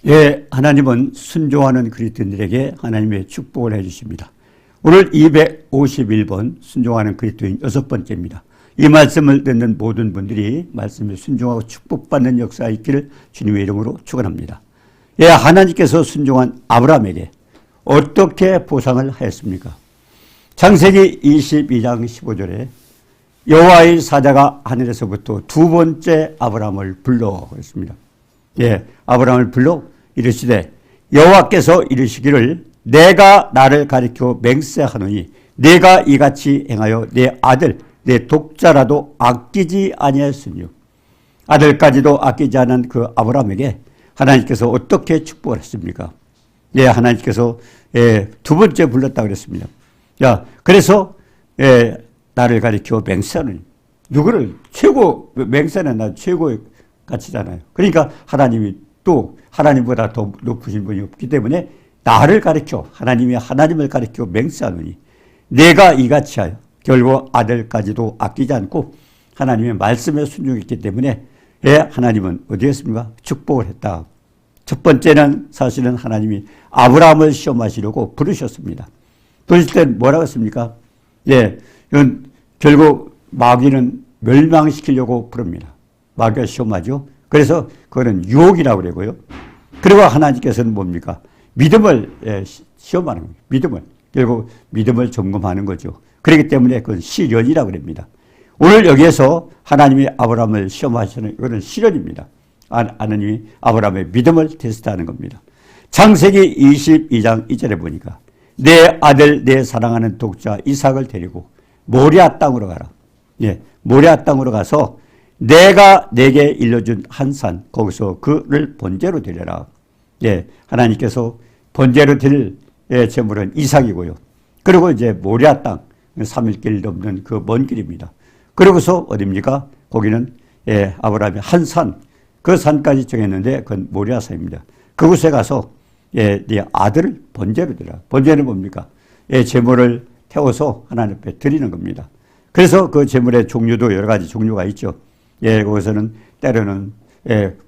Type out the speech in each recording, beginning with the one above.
예, 하나님은 순종하는 그리스도인들에게 하나님의 축복을 해주십니다. 오늘 251번 순종하는 그리스도인 6번째입니다. 이 말씀을 듣는 모든 분들이 말씀에 순종하고 축복받는 역사가 있기를 주님의 이름으로 축원합니다. 예, 하나님께서 순종한 아브라함에게 어떻게 보상을 하였습니까? 창세기 22장 15절에 여호와의 사자가 하늘에서부터 두 번째 아브라함을 불러 그랬습니다. 예, 아브라함을 불러 이르시되 여호와께서 이르시기를 내가 나를 가리켜 맹세하노니 내가 이같이 행하여 내 아들 내 독자라도 아끼지 아니하였으며 아들까지도 아끼지 않은 그 아브라함에게 하나님께서 어떻게 축복을 했습니까? 예, 하나님께서 두 번째 불렀다 그랬습니다. 야, 그래서 나를 가리켜 맹세하노니 누구를 최고 맹세는 나 최고의 가치잖아요. 그러니까 하나님이 또 하나님보다 더 높으신 분이 없기 때문에 나를 가리켜 하나님을 가리켜 맹세하노니 내가 이같이 하여 결국 아들까지도 아끼지 않고 하나님의 말씀에 순종했기 때문에 하나님은 어디 했습니까? 축복을 했다. 첫 번째는 사실은 하나님이 아브라함을 시험하시려고 부르셨습니다. 부르실 때는 뭐라고 했습니까? 예, 이건 결국 마귀는 멸망시키려고 부릅니다. 마귀가 시험하죠. 그래서 그거는 유혹이라고 그러고요. 그리고 하나님께서는 뭡니까? 믿음을 시험하는 거예요. 믿음을. 결국 믿음을 점검하는 거죠. 그렇기 때문에 그건 시련이라고 그럽니다. 오늘 여기에서 하나님이 아브라함을 시험하시는 이거는 시련입니다. 하나님이 아브라함의 믿음을 테스트하는 겁니다. 창세기 22장 2절에 보니까 내 아들 내 사랑하는 독자 이삭을 데리고 모리아 땅으로 가라. 예, 모리아 땅으로 가서 내가 내게 일러준 한 산 거기서 그를 번제로 드려라. 예, 하나님께서 번제로 드릴 제물은 이삭이고요. 그리고 이제 모리아 땅 3일길 넘는 그 먼 길입니다. 그러고서 어딥니까? 거기는 아브라함이 한 산, 그 산까지 정했는데 그건 모리아 산입니다. 그곳에 가서 네 아들을 번제로 드려라. 번제는 뭡니까? 제물을 태워서 하나님 앞에 드리는 겁니다. 그래서 그 제물의 종류도 여러 가지 종류가 있죠. 거기서는 때로는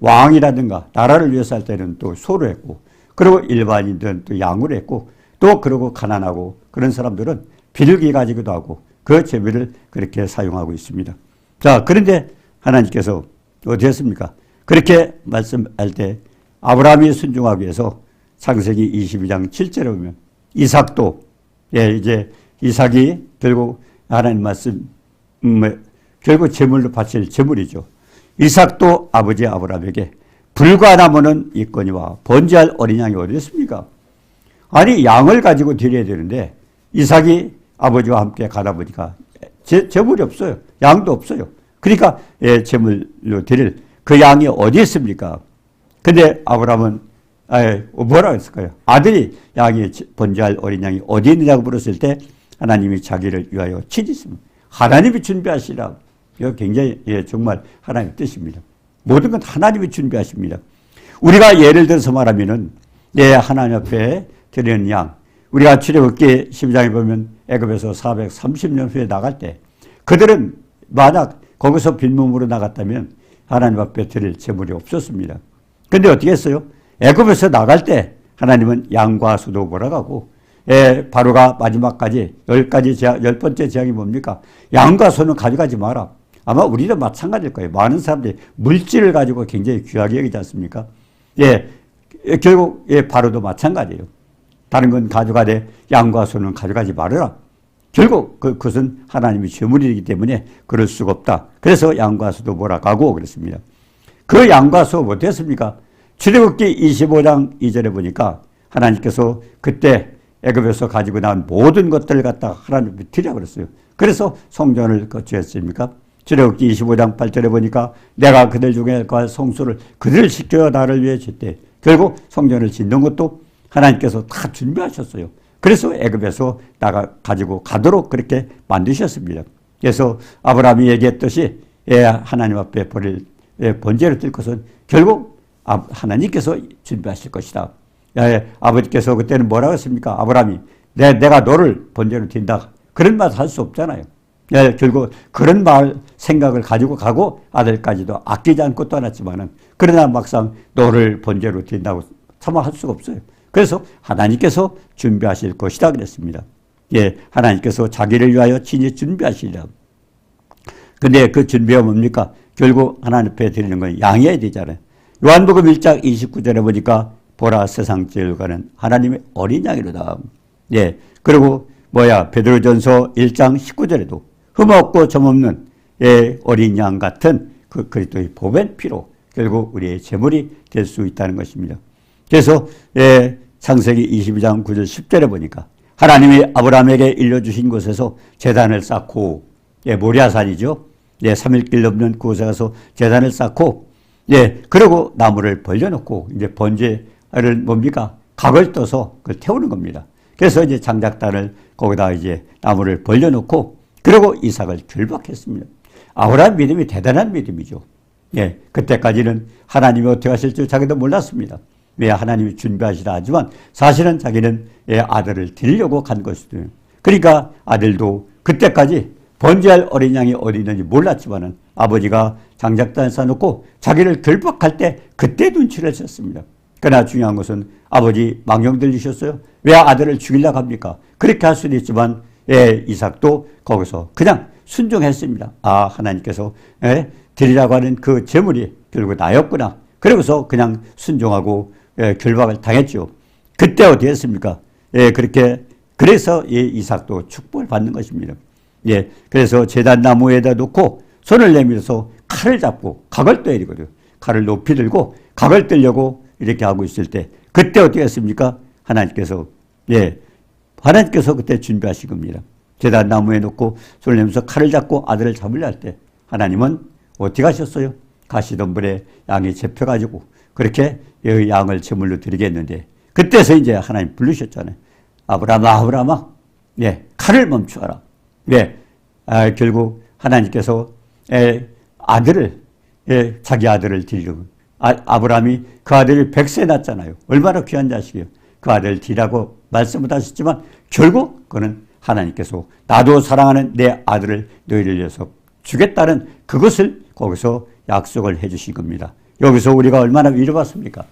왕이라든가 나라를 위해서 할 때는 또 소로 했고, 그리고 일반인들은 또 양으로 했고, 또 그러고 가난하고 그런 사람들은 비둘기 가지기도 하고 그 제물을 그렇게 사용하고 있습니다. 자, 그런데 하나님께서 어떻게 했습니까? 그렇게 말씀할 때 아브라함이 순종하기 위해서 창세기 22장 7절에 보면 이삭도 이제 이삭이 결국 하나님 말씀 결국 제물로 바칠 제물이죠. 이삭도 아버지 아브라함에게 불과나무는 있거니와 번제할 어린 양이 어디 있습니까? 아니 양을 가지고 드려야 되는데 이삭이 아버지와 함께 가다 보니까 제물이 없어요. 양도 없어요. 그러니까 제물로 드릴 그 양이 어디 있습니까? 근데 아브라함은 뭐라고 했을까요? 아들이 양이 번제할 어린 양이 어디 있느냐고 물었을 때 하나님이 자기를 위하여 치짖습니다. 하나님이 준비하시라. 이거 굉장히 정말 하나님의 뜻입니다. 모든 건 하나님이 준비하십니다. 우리가 예를 들어서 말하면은 하나님 앞에 드리는 양, 우리가 출애굽기 12장에 보면 애굽에서 430년 후에 나갈 때 그들은 만약 거기서 빈몸으로 나갔다면 하나님 앞에 드릴 제물이 없었습니다. 그런데 어떻게 했어요? 애굽에서 나갈 때 하나님은 양과 소도 몰아가고 바로가 마지막까지 10번째 재앙이 뭡니까? 양과 소는 가져가지 마라. 아마 우리도 마찬가지일 거예요. 많은 사람들이 물질을 가지고 굉장히 귀하게 여기지 않습니까? 결국 바로도 마찬가지예요. 다른 건 가져가되 양과 소는 가져가지 말아라. 결국 그것은 하나님의 제물이기 때문에 그럴 수가 없다. 그래서 양과 소도 몰아가고 그랬습니다. 그 양과 소 어땠습니까? 출애굽기 25장 2절에 보니까 하나님께서 그때 애굽에서 가지고 나온 모든 것들을 갖다가 하나님께 드려 그랬어요. 그래서 성전을 거주했습니까? 출애굽기 25장 8절에 보니까 내가 그들 중에 그 성소를 그들을 지켜 나를 위해 짓되 결국 성전을 짓는 것도 하나님께서 다 준비하셨어요. 그래서 애굽에서 가지고 가도록 그렇게 만드셨습니다. 그래서 아브라함이 얘기했듯이 하나님 앞에 번제를 드릴 것은 결국 하나님께서 준비하실 것이다. 아버지께서 그때는 뭐라고 했습니까? 아브라함이 내가 너를 번제로 드린다. 그런 말 할 수 없잖아요. 결국 그런 생각을 가지고 가고 아들까지도 아끼지 않고 떠났지만은 그러나 막상 너를 번제로 드린다고 차마 할 수가 없어요. 그래서 하나님께서 준비하실 것이다 그랬습니다. 예, 하나님께서 자기를 위하여 친히 준비하시리라. 근데 그 준비가 뭡니까? 결국 하나님 앞에 드리는 건 양해야 되잖아요. 요한복음 1장 29절에 보니까 보라 세상 제일 가는 하나님의 어린 양이로다. 예, 그리고 베드로전서 1장 19절에도 흠없고 점없는 어린 양 같은 그 그리스도의 보배는 피로 결국 우리의 제물이 될 수 있다는 것입니다. 그래서 창세기 22장 9절 10절에 보니까 하나님이 아브라함에게 일러주신 곳에서 제단을 쌓고 모리아산이죠. 3일길 넘는 그곳에 가서 제단을 쌓고 그리고 나무를 벌려놓고 이제 번제를 뭡니까? 각을 떠서 그걸 태우는 겁니다. 그래서 이제 장작단을 거기다 이제 나무를 벌려놓고 그리고 이삭을 결박했습니다. 아브라함 믿음이 대단한 믿음이죠. 그때까지는 하나님이 어떻게 하실 줄 자기도 몰랐습니다. 왜 하나님이 준비하시라 하지만 사실은 자기는 아들을 드리려고 간 것이거든요. 그러니까 아들도 그때까지 번제할 어린 양이 어디 있는지 몰랐지만은 아버지가 장작단을 쌓아놓고 자기를 결박할 때 그때 눈치를 챘습니다. 그러나 중요한 것은 아버지 망령 들리셨어요? 왜 아들을 죽이려고 합니까? 그렇게 할 수도 있지만 이삭도 거기서 그냥 순종했습니다. 아, 하나님께서 드리라고 하는 그 제물이 결국 나였구나. 그러고서 그냥 순종하고 결박을 당했죠. 그때 어떻게 했습니까? 그래서 이삭도 축복을 받는 것입니다. 그래서 제단 나무에다 놓고 손을 내밀어서 칼을 잡고 각을 떠야 되거든요. 칼을 높이 들고 각을 뜨려고 이렇게 하고 있을 때 그때 어떻게 했습니까? 하나님께서 그때 준비하신 겁니다. 제단 나무에 놓고 손을 내밀어서 칼을 잡고 아들을 잡으려 할 때 하나님은 어떻게 하셨어요? 가시덤불에 양이 잡혀가지고 그렇게 양을 제물로 드리겠는데 그때서 이제 하나님 부르셨잖아요. 아브라함아, 칼을 멈추어라. 결국 하나님께서 자기 아들을 드리려고 아브라함이 그 아들이 100세 낳았잖아요. 얼마나 귀한 자식이에요. 그 아들을 드리라고 말씀을 하셨지만 결국 그는 하나님께서 나도 사랑하는 내 아들을 너희를 위해서 주겠다는 그것을 거기서 약속을 해 주신 겁니다. 여기서 우리가 얼마나 위로받습니까?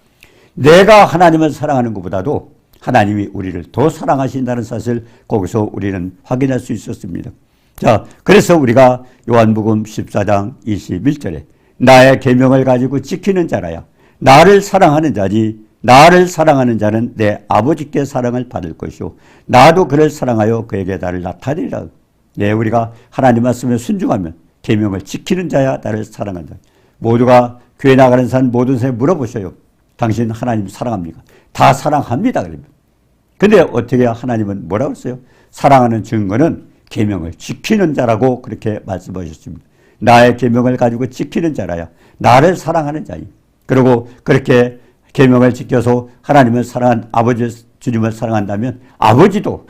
내가 하나님을 사랑하는 것보다도 하나님이 우리를 더 사랑하신다는 사실을 거기서 우리는 확인할 수 있었습니다. 자, 그래서 우리가 요한복음 14장 21절에 나의 계명을 가지고 지키는 자라야 나를 사랑하는 자니 나를 사랑하는 자는 내 아버지께 사랑을 받을 것이요 나도 그를 사랑하여 그에게 나를 나타내리라. 우리가 하나님 말씀에 순종하면 계명을 지키는 자야 나를 사랑한다. 모두가 교회 나가는 사람 모든 사람이 물어보셔요. 당신 하나님 사랑합니까? 다 사랑합니다. 근데 어떻게 하나님은 뭐라고 했어요? 사랑하는 증거는 계명을 지키는 자라고 그렇게 말씀하셨습니다. 나의 계명을 가지고 지키는 자라야 나를 사랑하는 자니. 그리고 그렇게 계명을 지켜서 하나님을 사랑한 아버지 주님을 사랑한다면 아버지도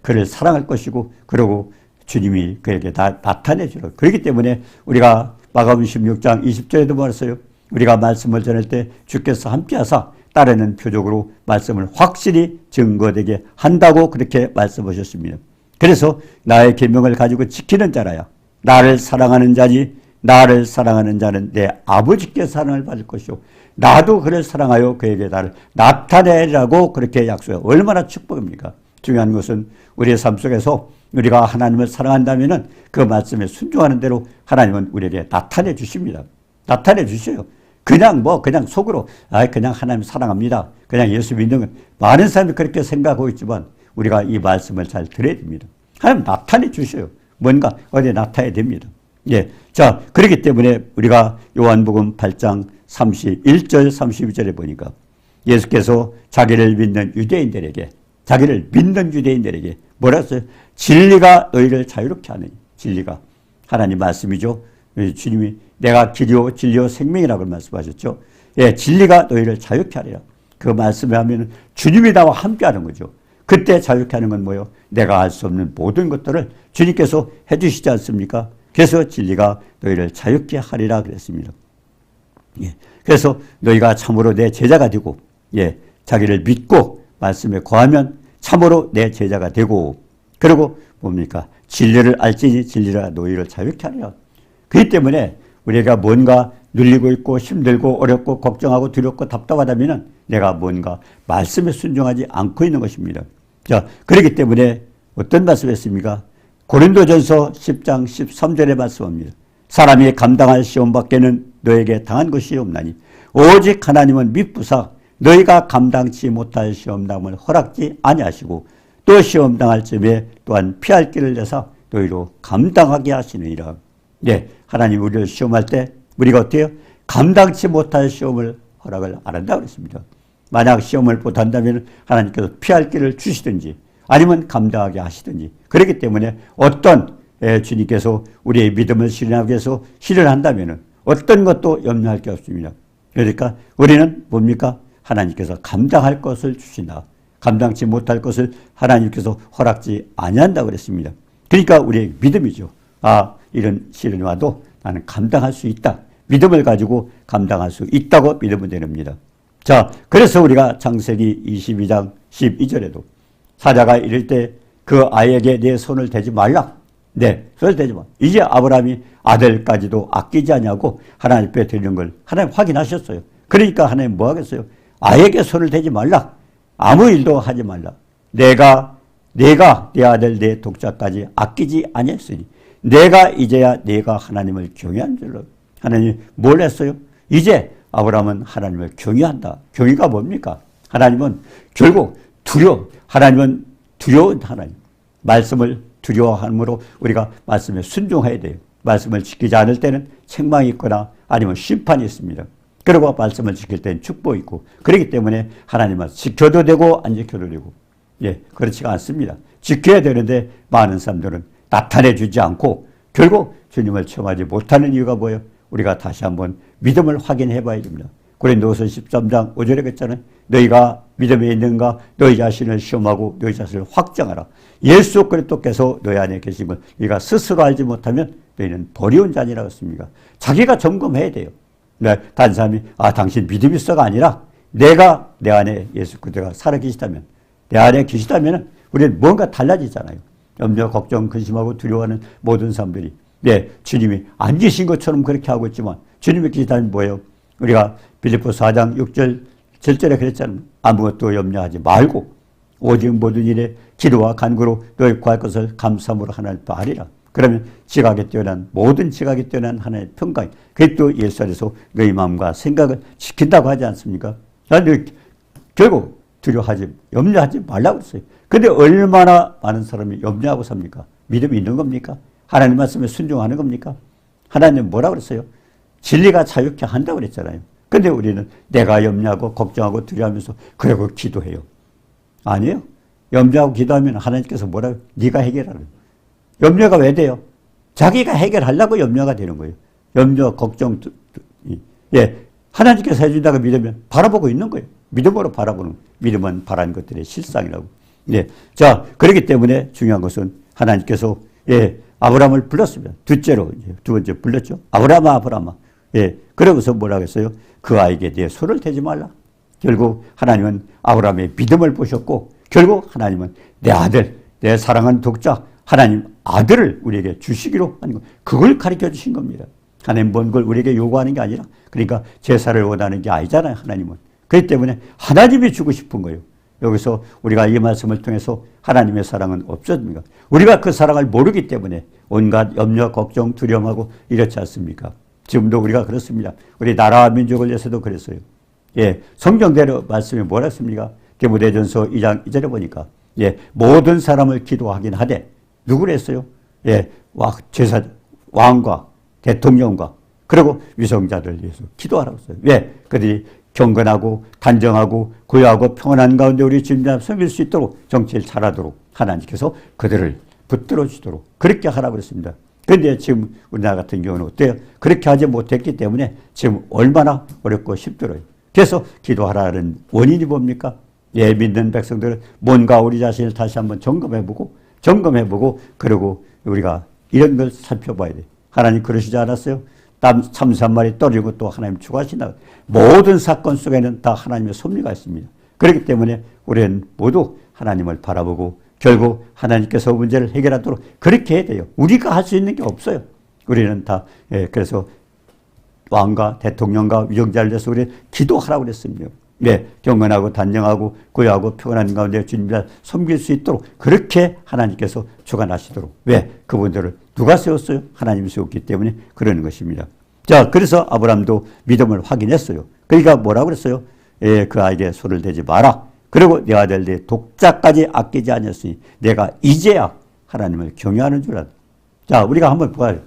그를 사랑할 것이고 그리고 주님이 그에게 다 나타내 주라. 그렇기 때문에 우리가 마가복음 16장 20절에도 말했어요. 우리가 말씀을 전할 때 주께서 함께하사 따르는 표적으로 말씀을 확실히 증거되게 한다고 그렇게 말씀하셨습니다. 그래서 나의 계명을 가지고 지키는 자라야 나를 사랑하는 자니 나를 사랑하는 자는 내 아버지께 사랑을 받을 것이요 나도 그를 사랑하여 그에게 나를 나타내라고 그렇게 약속해요. 얼마나 축복입니까? 중요한 것은 우리의 삶 속에서 우리가 하나님을 사랑한다면 그 말씀에 순종하는 대로 하나님은 우리에게 나타내 주십니다. 나타내 주셔요. 그냥 속으로 그냥 하나님 사랑합니다. 그냥 예수 믿는 건 많은 사람이 그렇게 생각하고 있지만 우리가 이 말씀을 잘 들어야 됩니다. 하나님 나타내 주셔요. 뭔가 어디에 나타내야 됩니다. 자, 그렇기 때문에 우리가 요한복음 8장 31절 32절에 보니까 예수께서 자기를 믿는 유대인들에게 뭐라 했어요? 진리가 너희를 자유롭게 하느니. 진리가 하나님 말씀이죠. 주님이 내가 길이요 진리요 생명이라고 말씀하셨죠. 진리가 너희를 자유롭게 하리라. 그 말씀에 하면 주님이 나와 함께 하는 거죠. 그때 자유롭게 하는 건 뭐예요? 내가 알 수 없는 모든 것들을 주님께서 해 주시지 않습니까? 그래서 진리가 너희를 자유롭게 하리라 그랬습니다. 그래서 너희가 참으로 내 제자가 되고 자기를 믿고 말씀에 거하면 참으로 내 제자가 되고 그리고 뭡니까? 진리를 알지니 진리가 너희를 자유롭게 하리라. 그렇기 때문에 우리가 뭔가 눌리고 있고 힘들고 어렵고 걱정하고 두렵고 답답하다면 내가 뭔가 말씀에 순종하지 않고 있는 것입니다. 자, 그렇기 때문에 어떤 말씀이었습니까? 고린도전서 10장 13절에 말씀합니다. 사람이 감당할 시험 밖에는 너에게 당한 것이 없나니 오직 하나님은 미쁘사 너희가 감당치 못할 시험당을 허락지 아니하시고 또 시험당할 즈음에 또한 피할 길을 내사 너희로 감당하게 하시느니라. 네, 하나님 우리를 시험할 때 우리가 어때요? 감당치 못할 시험을 허락을 안 한다고 그랬습니다. 만약 시험을 못한다면 하나님께서 피할 길을 주시든지 아니면 감당하게 하시든지, 그렇기 때문에 어떤 주님께서 우리의 믿음을 실현하기 위해서 실현한다면 어떤 것도 염려할 게 없습니다. 그러니까 우리는 뭡니까? 하나님께서 감당할 것을 주신다. 감당치 못할 것을 하나님께서 허락지 아니한다고 그랬습니다. 그러니까 우리의 믿음이죠. 아, 이런 시련이 와도 나는 감당할 수 있다. 믿음을 가지고 감당할 수 있다고 믿으면 됩니다. 자, 그래서 우리가 창세기 22장 12절에도 사자가 이럴 때 그 아이에게 내 손을 대지 말라. 네, 손을 대지 마. 이제 아브라함이 아들까지도 아끼지 않냐고 하나님 앞에 드리는 걸 하나님 확인하셨어요. 그러니까 하나님 뭐 하겠어요? 아이에게 손을 대지 말라. 아무 일도 하지 말라. 내가 내 아들 내 독자까지 아끼지 아니했으니 내가 이제야 내가 하나님을 경외한 줄로. 하나님이 뭘 했어요? 이제 아브라함은 하나님을 경외한다. 경외가 뭡니까? 하나님은 결국 하나님은 두려운 하나님. 말씀을 두려워함으로 우리가 말씀에 순종해야 돼요. 말씀을 지키지 않을 때는 책망이 있거나 아니면 심판이 있습니다. 그리고 말씀을 지킬 때는 축복이 있고, 그렇기 때문에 하나님은 지켜도 되고 안 지켜도 되고, 예, 그렇지가 않습니다. 지켜야 되는데 많은 사람들은 나타내 주지 않고 결국 주님을 청하지 못하는 이유가 뭐예요? 우리가 다시 한번 믿음을 확인해 봐야 됩니다. 고린도후서 13장 5절에 그랬잖아요. 너희가 믿음에 있는가? 너희 자신을 시험하고 너희 자신을 확정하라. 예수 그리스도께서 너희 안에 계신 걸 너희가 스스로 알지 못하면 너희는 버리운 자니라고 했습니다. 자기가 점검해야 돼요. 네, 다른 사람이 당신 믿음이 있어가 아니라 내가 내 안에 예수 그리스도가 살아계시다면, 내 안에 계시다면 우리는 뭔가 달라지잖아요. 염려, 걱정, 근심하고 두려워하는 모든 사람들이 주님이 안 계신 것처럼 그렇게 하고 있지만 주님이 계시다면 뭐예요? 우리가 빌립보서 4장 6절 7절에 그랬잖아요. 아무것도 염려하지 말고 오직 모든 일에 기도와 간구로 너희 구할 것을 감사함으로 하나님 또 아리라. 그러면 모든 지각에 뛰어난 하나님의 평강이 그리스도 예수 안에서 너희 마음과 생각을 지킨다고 하지 않습니까? 결국 염려하지 말라고 했어요. 근데 얼마나 많은 사람이 염려하고 삽니까? 믿음이 있는 겁니까? 하나님 말씀에 순종하는 겁니까? 하나님 뭐라고 그랬어요? 진리가 자유케 한다고 그랬잖아요. 근데 우리는 내가 염려하고 걱정하고 두려워하면서 그러고 기도해요. 아니에요. 염려하고 기도하면 하나님께서 뭐라고? 네가 해결하라. 염려가 왜 돼요? 자기가 해결하려고 염려가 되는 거예요. 염려, 걱정, 하나님께서 해준다고 믿으면 바라보고 있는 거예요. 믿음으로 바라보는, 믿음은 바라는 것들의 실상이라고. 자, 그렇기 때문에 중요한 것은 하나님께서 아브라함을 불렀습니다. 두 번째 불렀죠. 아브라함아. 그러고서 뭐라고 했어요? 그 아이에게 내 손을 대지 말라. 결국 하나님은 아브라함의 믿음을 보셨고, 결국 하나님은 내 아들, 내 사랑하는 독자, 하나님 아들을 우리에게 주시기로 하는 것. 그걸 가르쳐 주신 겁니다. 하나님 먼 걸 우리에게 요구하는 게 아니라, 그러니까 제사를 원하는 게 아니잖아요, 하나님은. 그렇기 때문에 하나님이 주고 싶은 거예요. 여기서 우리가 이 말씀을 통해서 하나님의 사랑은 없어집니까? 우리가 그 사랑을 모르기 때문에 온갖 염려, 걱정, 두려움하고 이렇지 않습니까? 지금도 우리가 그렇습니다. 우리 나라와 민족을 위해서도 그랬어요. 성경대로 말씀이 뭐라 했습니까? 디모데전서 2장 2절에 보니까 모든 사람을 기도하긴 하되 누구를 했어요? 제사 왕과 대통령과 그리고 위성자들 위해서 기도하라고 했어요. 왜? 그들이 경건하고 단정하고 고요하고 평안한 가운데 우리 주님을 섬길 수 있도록 정치를 잘하도록 하나님께서 그들을 붙들어 주도록 그렇게 하라고 그랬습니다. 그런데 지금 우리나라 같은 경우는 어때요? 그렇게 하지 못했기 때문에 지금 얼마나 어렵고 힘들어요. 그래서 기도하라는 원인이 뭡니까? 믿는 백성들은 뭔가 우리 자신을 다시 한번 점검해보고 그리고 우리가 이런 걸 살펴봐야 돼요. 하나님 그러시지 않았어요? 참새 한 마리 떨어지고 또 하나님 추가하신다. 모든 사건 속에는 다 하나님의 섭리가 있습니다. 그렇기 때문에 우리는 모두 하나님을 바라보고 결국 하나님께서 문제를 해결하도록 그렇게 해야 돼요. 우리가 할 수 있는 게 없어요. 우리는 다 그래서 왕과 대통령과 위정자를 위해서 우리 기도하라고 그랬습니다. 네, 경건하고 단정하고 고요하고 평안한 가운데 주님을 섬길 수 있도록 그렇게 하나님께서 주관하시도록. 왜? 그분들을 누가 세웠어요? 하나님이 세웠기 때문에 그러는 것입니다. 자, 그래서 아브라함도 믿음을 확인했어요. 그러니까 뭐라고 그랬어요? 예, 그 아이에게 손을 대지 마라. 그리고 내 아들 내 독자까지 아끼지 않았으니 내가 이제야 하나님을 경외하는 줄 알아. 자, 우리가 한번 봐요.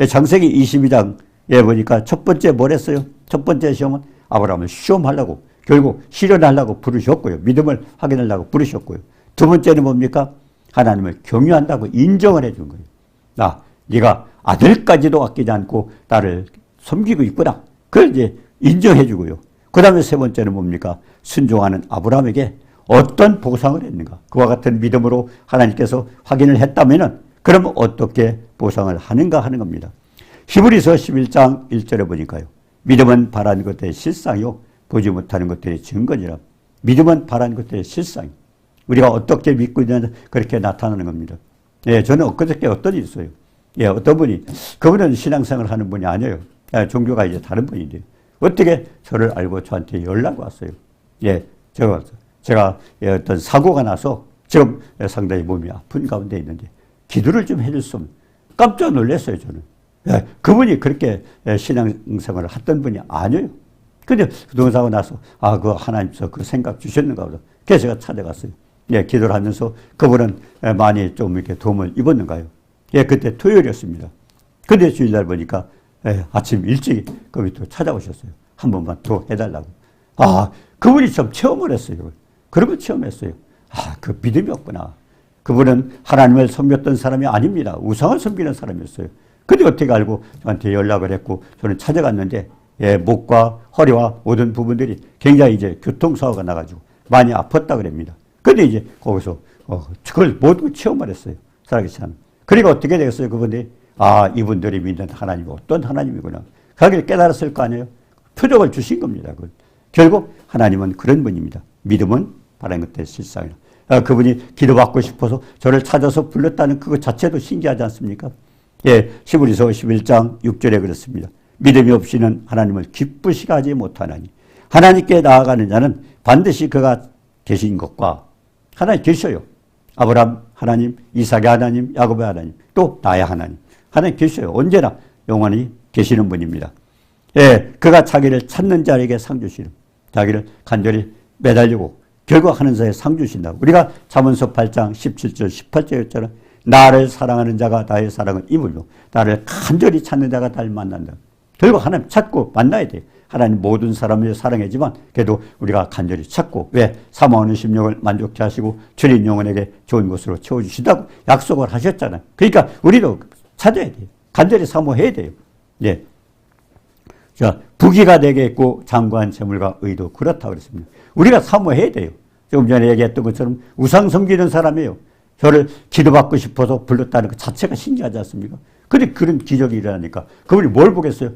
창세기 22장에 보니까 첫 번째 뭘 했어요? 첫 번째 시험은 아브라함을 시험하려고, 결국 실현하려고 부르셨고요. 믿음을 확인하려고 부르셨고요. 두 번째는 뭡니까? 하나님을 경외한다고 인정을 해준 거예요. 네가 아들까지도 아끼지 않고 나를 섬기고 있구나. 그걸 이제 인정해 주고요. 그 다음에 세 번째는 뭡니까? 순종하는 아브라함에게 어떤 보상을 했는가? 그와 같은 믿음으로 하나님께서 확인을 했다면은 그럼 어떻게 보상을 하는가 하는 겁니다. 히브리서 11장 1절에 보니까요. 믿음은 바라는 것들의 실상이요. 보지 못하는 것들의 증거니라. 믿음은 바라는 것들의 실상. 우리가 어떻게 믿고 있느냐 그렇게 나타나는 겁니다. 예, 저는 엊그저께 어떤 일이 있어요. 예, 어떤 분이, 그분은 신앙생활 하는 분이 아니에요. 예, 종교가 이제 다른 분인데 어떻게 저를 알고 저한테 연락 왔어요. 예, 제가 어떤 사고가 나서 지금 상당히 몸이 아픈 가운데 있는데 기도를 좀 해줄 수 없는, 깜짝 놀랐어요, 저는. 예, 그분이 그렇게 신앙생활을 했던 분이 아니에요. 근데 그동안 사고 나서, 그 하나님께서 그 생각 주셨는가 보다. 그래서 제가 찾아갔어요. 예, 기도를 하면서 그분은 많이 좀 이렇게 도움을 입었는가요? 예, 그때 토요일이었습니다. 근데 주일날 보니까 아침 일찍 그분이 또 찾아오셨어요. 한 번만 더 해달라고. 그분이 좀 체험을 했어요. 그런 걸 체험했어요. 그 믿음이 없구나. 그분은 하나님을 섬겼던 사람이 아닙니다. 우상을 섬기는 사람이었어요. 근데 어떻게 알고 저한테 연락을 했고 저는 찾아갔는데 목과 허리와 모든 부분들이 굉장히 이제 교통사고가 나가지고 많이 아팠다 그럽니다. 근데 이제 거기서 그걸 모두 체험을 했어요. 살아계신 하나님. 그러니까 어떻게 되겠어요? 그분들이 이분들이 믿는 하나님이 어떤 하나님이구나. 그걸 깨달았을 거 아니에요? 표적을 주신 겁니다. 결국 하나님은 그런 분입니다. 믿음은 바라는 것들의 실상이라. 그분이 기도받고 싶어서 저를 찾아서 불렀다는 그것 자체도 신기하지 않습니까? 예, 히브리서 11장 6절에 그렇습니다. 믿음이 없이는 하나님을 기쁘시게 하지 못하나니 하나님께 나아가는 자는 반드시 그가 계신 것과 하나님 계셔요. 아브라함 하나님, 이삭의 하나님, 야곱의 하나님, 또 나의 하나님. 하나님 계셔요. 언제나 영원히 계시는 분입니다. 예, 그가 자기를 찾는 자에게 상 주시는, 자기를 간절히 매달리고 결국 하는 자에 상 주신다고. 우리가 잠언서 8장 17절 18절였잖아요. 나를 사랑하는 자가 나의 사랑을 이물로 나를 간절히 찾는 자가 나를 만난다. 결국 하나님 찾고 만나야 돼요. 하나님 모든 사람을 사랑하지만 그래도 우리가 간절히 찾고, 왜? 사모하는 심령을 만족케 하시고 주님 영혼에게 좋은 곳으로 채워주신다고 약속을 하셨잖아요. 그러니까 우리도 찾아야 돼요. 간절히 사모해야 돼요. 예. 자, 부귀가 되겠고 장관 재물과 의도 그렇다고 그랬습니다. 우리가 사모해야 돼요. 조금 전에 얘기했던 것처럼 우상 섬기는 사람이에요. 저를 기도받고 싶어서 불렀다는 것 자체가 신기하지 않습니까? 근데 그런 기적이 일어나니까 그분이 뭘 보겠어요?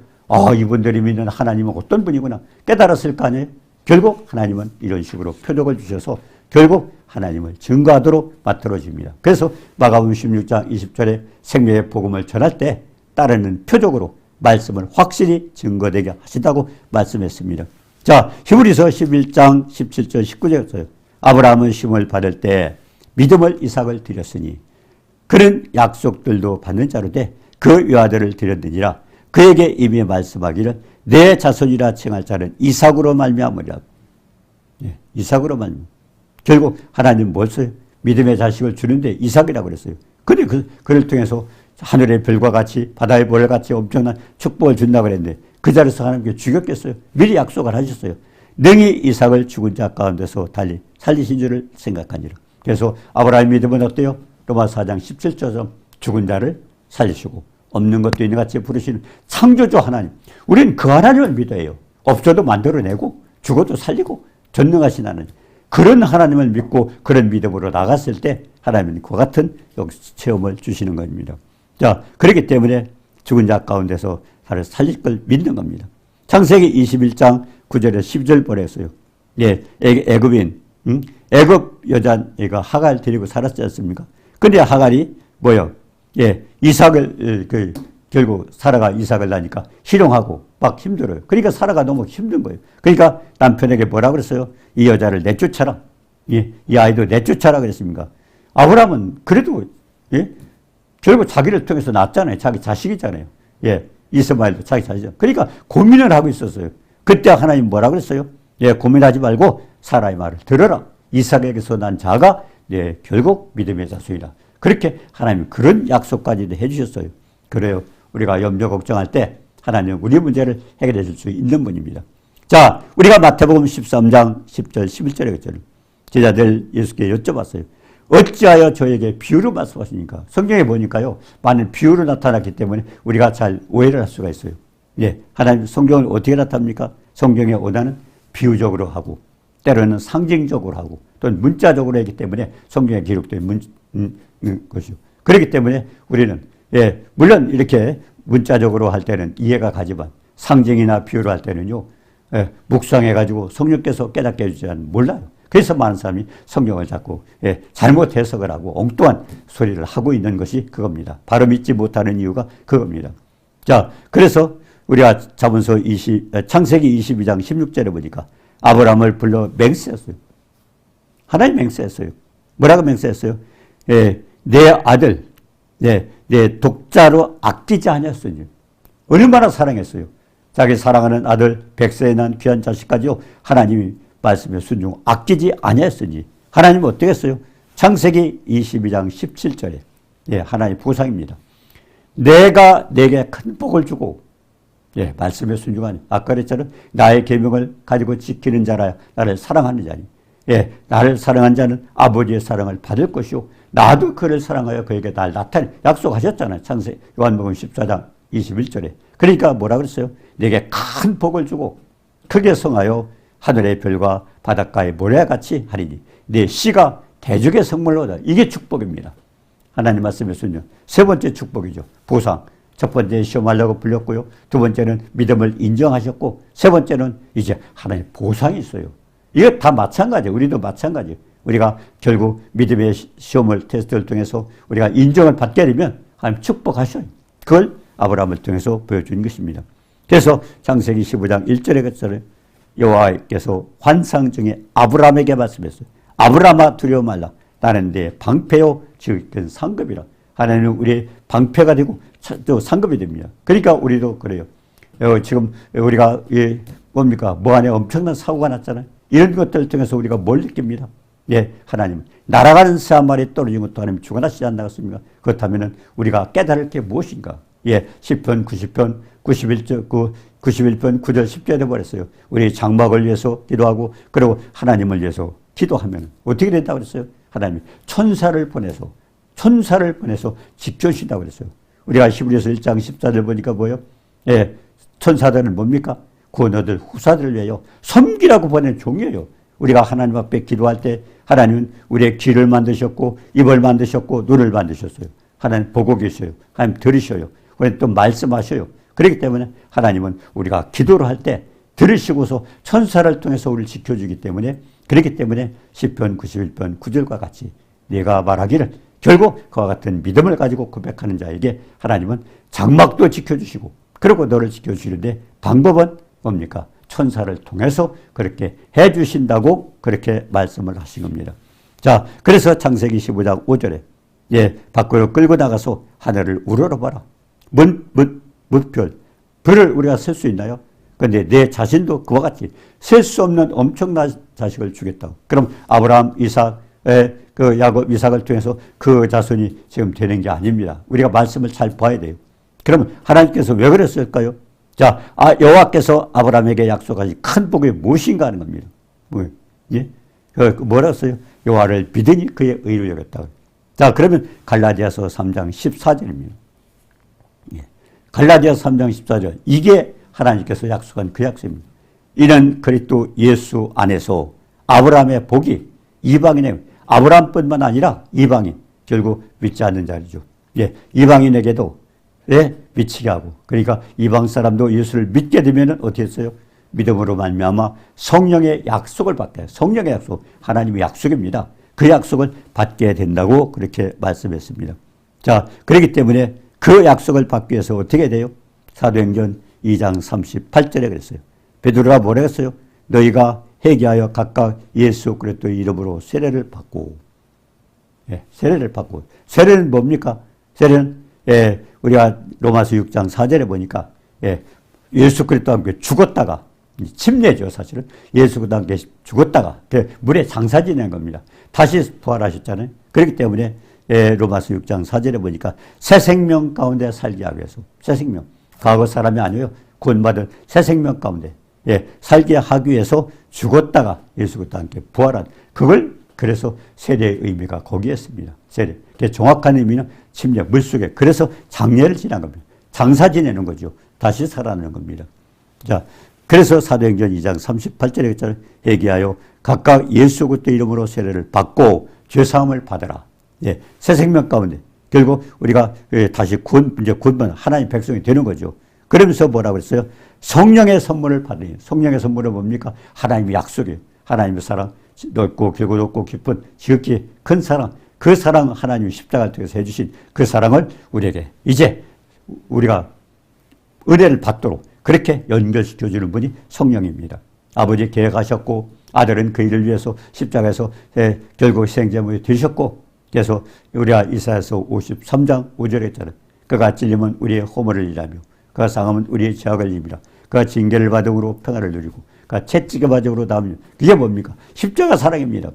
이분들이 믿는 하나님은 어떤 분이구나 깨달았을 거 아니에요? 결국 하나님은 이런 식으로 표적을 주셔서 결국 하나님을 증거하도록 만들어집니다. 그래서 마가복음 16장 20절에 생명의 복음을 전할 때 따르는 표적으로 말씀을 확실히 증거되게 하시다고 말씀했습니다. 자, 히브리서 11장 17절 19절에서요. 아브라함은 시험을 받을 때 믿음을 이삭을 드렸으니 그런 약속들도 받는 자로 돼 그 외아들을 드렸느니라. 그에게 이미 말씀하기를 내 자손이라 칭할 자는 이삭으로 말미암으리라. 예, 이삭으로 말미암. 결국 하나님 뭘 써요? 믿음의 자식을 주는데 이삭이라고 그랬어요. 근데 그를 통해서 하늘의 별과 같이 바다의 벌 같이 엄청난 축복을 준다고 그랬는데 그 자리에서 하나님께 죽였겠어요? 미리 약속을 하셨어요. 능히 이삭을 죽은 자 가운데서 달리 살리신 줄을 생각하니라. 그래서 아브라함의 믿음은 어때요? 로마서 4장 17절처럼 죽은 자를 살리시고 없는 것도 있는 같이 부르시는 창조주 하나님. 우리는 그 하나님을 믿어요. 없어도 만들어내고 죽어도 살리고 전능하신 하나님. 그런 하나님을 믿고 그런 믿음으로 나갔을 때 하나님은 그와 같은 체험을 주시는 겁니다. 자, 그렇기 때문에 죽은 자 가운데서 나를 살릴 걸 믿는 겁니다. 창세기 21장 9절에 12절 보냈어요. 예, 애굽인, 애굽 여자애가 하갈 데리고 살았지 않습니까? 근데 하갈이 뭐요? 예, 이삭을 결국 사라가 이삭을 낳으니까 희롱하고 막 힘들어요. 그러니까 사라가 너무 힘든 거예요. 그러니까 남편에게 뭐라 그랬어요? 이 여자를 내쫓아라. 예, 이 아이도 내쫓아라 그랬습니까? 아브라함은 그래도 예? 결국 자기를 통해서 낳았잖아요. 자기 자식이잖아요. 예, 이스마엘도 자기 자식이잖아요. 그러니까 고민을 하고 있었어요. 그때 하나님 뭐라 그랬어요? 예, 고민하지 말고 사라의 말을 들어라. 이삭에게서 난 자가 예, 결국 믿음의 자손이다. 그렇게 하나님 그런 약속까지도 해주셨어요. 그래요. 우리가 염려 걱정할 때 하나님은 우리 문제를 해결해 줄 수 있는 분입니다. 자, 우리가 마태복음 13장 10절 11절에 그랬잖아요. 제자들 예수께 여쭤봤어요. 어찌하여 저에게 비유로 말씀하십니까? 성경에 보니까요, 많은 비유로 나타났기 때문에 우리가 잘 오해를 할 수가 있어요. 예, 하나님 성경을 어떻게 나타납니까? 성경에 원하는 비유적으로 하고, 때로는 상징적으로 하고, 또는 문자적으로 하기 때문에 성경에 기록된 것이죠. 그렇기 때문에 우리는, 예, 물론 이렇게 문자적으로 할 때는 이해가 가지만, 상징이나 비유로 할 때는요, 예, 묵상해가지고 성령께서 깨닫게 해주지 않으면 몰라요. 그래서 많은 사람이 성경을 자꾸 예, 잘못 해석을 하고 엉뚱한 소리를 하고 있는 것이 그겁니다. 바로 믿지 못하는 이유가 그겁니다. 자, 그래서 우리가 잠언서 창세기 22장 16절에 보니까 아브라함을 불러 맹세했어요. 하나님 맹세했어요. 뭐라고 맹세했어요? 예, 내 아들, 내 독자로 아끼지 아니었으니. 얼마나 사랑했어요. 자기 사랑하는 아들 백세에 난 귀한 자식까지요. 하나님이 말씀에 순종 아끼지 아니했으니. 하나님은 어떻게 했어요? 창세기 22장 17절에 예, 하나님의 보상입니다. 내가 내게 큰 복을 주고 예, 말씀에 순종하니. 아까 그랬잖아요. 나의 계명을 가지고 지키는 자라 나를 사랑하는 자니. 예, 나를 사랑한 자는 아버지의 사랑을 받을 것이요. 나도 그를 사랑하여 그에게 날 나타내. 약속하셨잖아요. 창세기 요한복음 14장 21절에. 그러니까 뭐라 그랬어요? 내게 큰 복을 주고 크게 성하여 하늘의 별과 바닷가의 모래같이 하리니 내 씨가 대적의 성물로다. 이게 축복입니다. 하나님 말씀에 순종. 세 번째 축복이죠. 보상. 첫 번째 시험하려고 불렸고요. 두 번째는 믿음을 인정하셨고 세 번째는 이제 하나님 보상이 있어요. 이거 다 마찬가지예요. 우리도 마찬가지예요. 우리가 결국 믿음의 시험을 테스트를 통해서 우리가 인정을 받게 되면 하나님 축복하셔요. 그걸 아브라함을 통해서 보여준 것입니다. 그래서 창세기 15장 1절에 그랬잖아요. 여호와께서 환상 중에 아브라함에게 말씀했어요. 아브라함아 두려워 말라. 나는 내 방패요 지극히 상급이라. 하나님은 우리의 방패가 되고 또 상급이 됩니다. 그러니까 우리도 그래요. 지금 우리가 뭡니까? 뭐 안에 엄청난 사고가 났잖아요. 이런 것들을 통해서 우리가 뭘 느낍니다. 예, 하나님. 날아가는 새 한 마리 떨어진 것도 하나님 주관하시지 않나겠습니까? 그렇다면 우리가 깨달을 게 무엇인가? 예, 10편, 90편, 91편, 9절, 10절에 해버렸어요. 우리 장막을 위해서 기도하고, 그리고 하나님을 위해서 기도하면 어떻게 된다고 그랬어요? 하나님이 천사를 보내서 지켜주신다고 그랬어요. 우리가 히브리서 1장 14절 보니까 뭐예요? 예, 천사들은 뭡니까? 구원받을 후사들을 위하여 섬기라고 보낸 종이에요. 우리가 하나님 앞에 기도할 때 하나님은 우리의 귀를 만드셨고, 입을 만드셨고, 눈을 만드셨어요. 하나님 보고 계셔요. 하나님 들으셔요. 또 말씀하셔요. 그렇기 때문에 하나님은 우리가 기도를 할 때 들으시고서 천사를 통해서 우리를 지켜주기 때문에, 그렇기 때문에 시편 91편 9절과 같이 내가 말하기를 결국 그와 같은 믿음을 가지고 고백하는 자에게 하나님은 장막도 지켜주시고, 그리고 너를 지켜주시는데 방법은 뭡니까? 천사를 통해서 그렇게 해주신다고 그렇게 말씀을 하신 겁니다. 자, 그래서 창세기 15장 5절에 예, 밖으로 끌고 나가서 하늘을 우러러봐라. 무별, 별을 우리가 셀 수 있나요? 그런데 내 자신도 그와 같이 셀 수 없는 엄청난 자식을 주겠다고. 그럼 아브라함, 이삭의 그 야곱, 이삭을 통해서 그 자손이 지금 되는 게 아닙니다. 우리가 말씀을 잘 봐야 돼요. 그러면 하나님께서 왜 그랬을까요? 자, 여호와께서 아브라함에게 약속하신 큰 복이 무엇인가 하는 겁니다. 예? 뭐라고 써요? 여호와를 믿으니 그의 의를 여겼다. 자, 그러면 갈라디아서 3장 14절입니다. 예. 갈라디아서 3장 14절. 이게 하나님께서 약속한 그 약속입니다. 이는 그리스도 예수 안에서 아브라함의 복이 이방인의 아브라함뿐만 아니라 이방인, 결국 믿지 않는 자리죠. 예, 이방인에게도 예, 미치게 하고, 그러니까 이방 사람도 예수를 믿게 되면 어떻게 했어요? 믿음으로 말미암아 성령의 약속을 받게 해요. 성령의 약속, 하나님의 약속입니다. 그 약속을 받게 된다고 그렇게 말씀했습니다. 자, 그렇기 때문에 그 약속을 받기 위해서 어떻게 돼요? 사도행전 2장 38절에 그랬어요. 베드로가 뭐라 했어요? 너희가 회개하여 각각 예수 그리스도의 이름으로 세례를 받고, 세례를 받고. 세례는 뭡니까? 세례는 우리가 로마서 6장 4절에 보니까 예수 그리스도와 함께 죽었다가, 침례죠 사실은. 예수 그리스도와 함께 죽었다가 물에 장사 지낸 겁니다. 다시 부활하셨잖아요. 그렇기 때문에 로마서 6장 4절에 보니까 새 생명 가운데 살게 하기 위해서, 새 생명, 과거 사람이 아니에요. 구원받은 새 생명 가운데 살게 하기 위해서 죽었다가 예수 그리스도와 함께 부활한, 그걸 그래서 세례의 의미가 거기에 있습니다. 세례. 정확한 의미는 침례, 물속에. 그래서 장례를 지낸 겁니다. 장사 지내는 거죠. 다시 살아나는 겁니다. 자, 그래서 사도행전 2장 38절에 있잖아요. 회개하여 각각 예수 그리스도 이름으로 세례를 받고 죄사함을 받으라. 새 생명 가운데. 결국 우리가 다시 구원받는 하나님 백성이 되는 거죠. 그러면서 뭐라고 그랬어요? 성령의 선물을 받으니. 성령의 선물은 뭡니까? 하나님의 약속이에요. 하나님의 사랑, 넓고 길고 높고 깊은 지극히 큰 사랑, 그 사랑 하나님이 십자가를 통해서 해주신 그 사랑을 우리에게 이제 우리가 은혜를 받도록 그렇게 연결시켜주는 분이 성령입니다. 아버지 계획하셨고 아들은 그 일을 위해서 십자가에서 결국 희생제물이 되셨고, 그래서 우리가 이사야서 53장 5절에 했잖아요. 그가 찔림은 우리의 허물을 일하며 그가 상함은 우리의 죄악을 입으라. 그가 징계를 받음으로 평안을 누리고 그가 채찍의 맞음으로 나오며, 그게 뭡니까? 십자가 사랑입니다.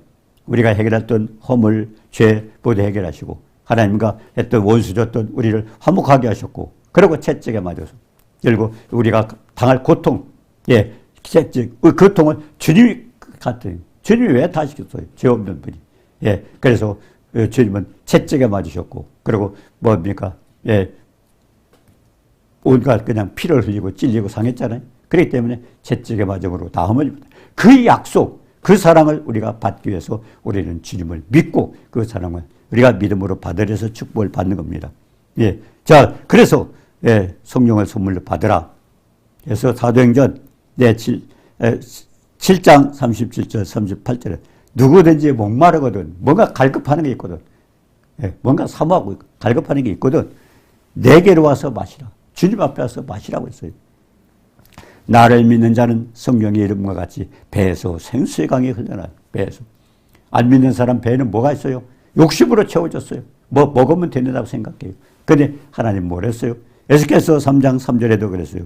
우리가 해결했던 허물, 죄 모두 해결하시고 하나님과 했던 원수졌던 우리를 화목하게 하셨고, 그리고 채찍에 맞아서 결국 우리가 당할 고통, 채찍, 그 고통을 주님이 같은, 주님이 왜 다 시켰어요? 죄 없는 분이. 그래서 주님은 채찍에 맞으셨고, 그리고 뭡니까? 온갖 그냥 피를 흘리고 찔리고 상했잖아요. 그렇기 때문에 채찍에 맞음으로 나음을, 그 약속, 그 사랑을 우리가 받기 위해서 우리는 주님을 믿고 그 사랑을 우리가 믿음으로 받으려서 축복을 받는 겁니다. 자, 그래서 성령을 선물로 받으라. 그래서 사도행전 7장 37절 38절에 누구든지 목마르거든, 뭔가 갈급하는 게 있거든, 뭔가 사모하고 갈급하는 게 있거든, 내게로 와서 마시라. 주님 앞에 와서 마시라고 했어요. 나를 믿는 자는 성령의 이름과 같이 배에서 생수의 강이 흘러나요. 배에서. 안 믿는 사람 배에는 뭐가 있어요? 욕심으로 채워졌어요. 뭐 먹으면 된다고 생각해요. 근데 하나님 뭘 했어요? 에스겔서 3장 3절에도 그랬어요.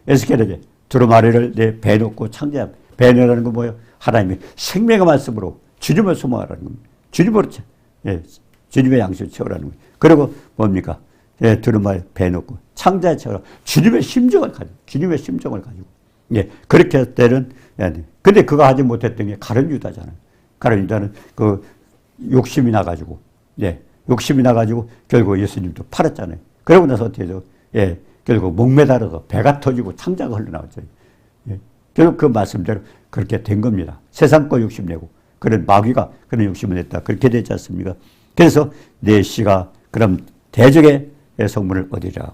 에스겔에게 두루마리를 내 배에 놓고 창조한, 배에 넣으라는 건 뭐예요? 하나님의 생명의 말씀으로 주님을 소망하라는 겁니다. 주님으로 주님의 양식을 채우라는 거예요. 그리고 뭡니까? 두루마리 배에 놓고 창자에 채우라. 주님의 심정을 가지고, 주님의 심정을 가지고. 그렇게 할 때는, 근데 그거 하지 못했던 게 가룟 유다잖아요. 가룟 유다는 그 욕심이 나가지고, 욕심이 나가지고 결국 예수님도 팔았잖아요. 그러고 나서 어떻게 해서, 결국 목매달아서 배가 터지고 창자가 흘러나왔죠. 결국 그 말씀대로 그렇게 된 겁니다. 세상 거 욕심내고, 그런 마귀가 그런 욕심을 냈다. 그렇게 되지 않습니까? 그래서 내 씨가 그럼 대적의 성문을 얻으리라.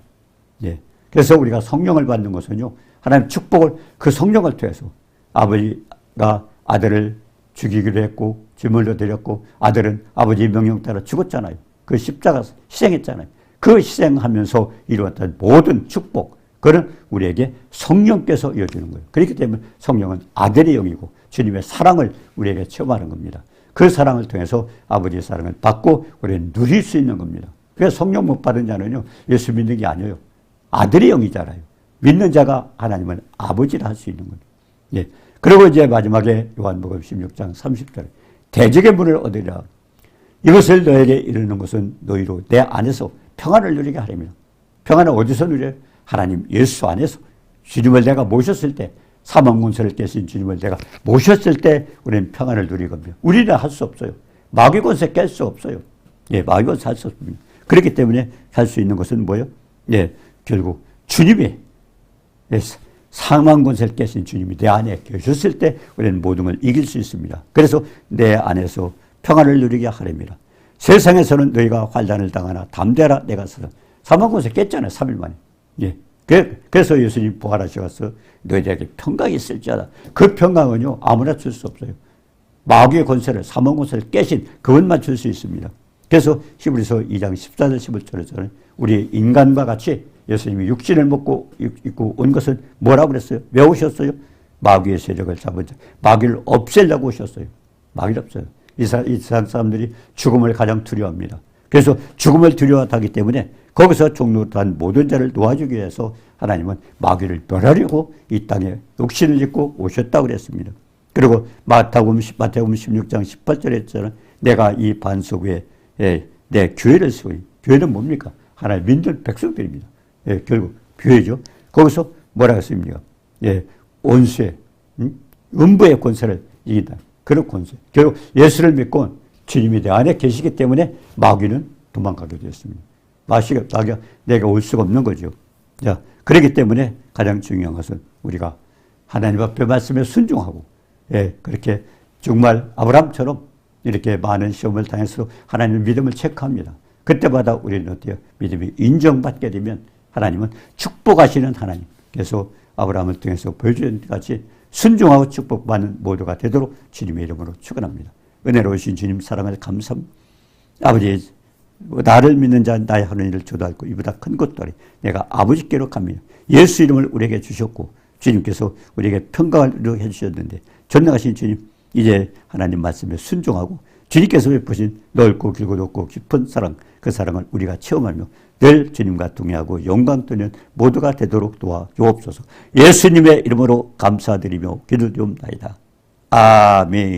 그래서 우리가 성령을 받는 것은요, 하나님 축복을 그 성령을 통해서, 아버지가 아들을 죽이기로 했고 제물로 드렸고 아들은 아버지의 명령 따라 죽었잖아요. 그 십자가 희생했잖아요. 그 희생하면서 이루었던 모든 축복, 그는 우리에게 성령께서 이어주는 거예요. 그렇기 때문에 성령은 아들의 영이고 주님의 사랑을 우리에게 체험하는 겁니다. 그 사랑을 통해서 아버지의 사랑을 받고 우리는 누릴 수 있는 겁니다. 그래서 성령 못 받은 자는요, 예수 믿는 게 아니에요. 아들의 영이잖아요. 믿는 자가 하나님은 아버지라 할 수 있는 거예요. 그리고 이제 마지막에 요한복음 16장 30절에 대적의 문을 얻으리라. 이것을 너에게 이르는 것은 너희로 내 안에서 평안을 누리게 하려면. 평안을 어디서 누려요? 하나님 예수 안에서. 주님을 내가 모셨을 때, 사망 권세를 깨신 주님을 내가 모셨을 때 우리는 평안을 누릴 겁니다. 우리는 할 수 없어요. 마귀 권세 깰 수 없어요. 마귀 권세 할 수 없습니다. 그렇기 때문에 할 수 있는 것은 뭐예요? 결국 주님의 사망 권세를 깨신 주님이 내 안에 계셨을 때 우리는 모든 걸 이길 수 있습니다. 그래서 내 안에서 평안을 누리게 하렵니다. 세상에서는 너희가 환난을 당하나 담대라, 내가 서서. 사망 권세 깼잖아요. 3일 만에. 그래서 예수님 부활하셔서 너희들에게 평강이 있을지어다. 그 평강은요, 아무나 줄 수 없어요. 마귀의 권세를, 사망 권세를 깨신 그분만 줄 수 있습니다. 그래서 히브리서 2장 14절 15절에서는 우리 인간과 같이 예수님이 육신을 먹고 입고 온 것은 뭐라고 그랬어요? 왜 오셨어요? 마귀의 세력을 잡은 자, 마귀를 없애려고 오셨어요. 마귀를 없어요. 이 세상 사람들이 죽음을 가장 두려워합니다. 그래서 죽음을 두려워하기 때문에 거기서 종노릇한 모든 자를 놓아주기 위해서 하나님은 마귀를 멸하려고 이 땅에 육신을 입고 오셨다고 그랬습니다. 그리고 마태복음 16장 18절에 내가 이 반석 위에 내 교회를 세우니, 교회는 뭡니까? 하나의 민들 백성들입니다. 결국 교회죠. 거기서 뭐라고 했습니까? 원수의 음부의 권세를 이긴다. 그런 권세. 결국 예수를 믿고 주님이 내 안에 계시기 때문에 마귀는 도망가게 되었습니다. 마귀가 내가 올 수가 없는 거죠. 자, 그렇기 때문에 가장 중요한 것은 우리가 하나님 앞에 말씀에 순종하고, 그렇게 정말 아브라함처럼 이렇게 많은 시험을 당해서 하나님의 믿음을 체크합니다. 그때마다 우리는 어때요? 믿음이 인정받게 되면 하나님은 축복하시는 하나님. 그래서 아브라함을 통해서 보여준 같이 순종하고 축복받는 모두가 되도록 주님의 이름으로 축원합니다. 은혜로우신 주님 사랑을 감사합니다. 아버지, 나를 믿는 자 나의 하는 일을 조도하고 이보다 큰 것도 아니 내가 아버지께로 갑니다. 예수 이름을 우리에게 주셨고 주님께서 우리에게 평강을 이루게 해주셨는데 전능하신 주님, 이제 하나님 말씀에 순종하고 주님께서 베푸신 넓고 길고 높고 깊은 사랑, 그 사랑을 우리가 체험하며 늘 주님과 동행하고 영광 돌리는 모두가 되도록 도와주옵소서. 예수님의 이름으로 감사드리며 기도드립니다. 아멘.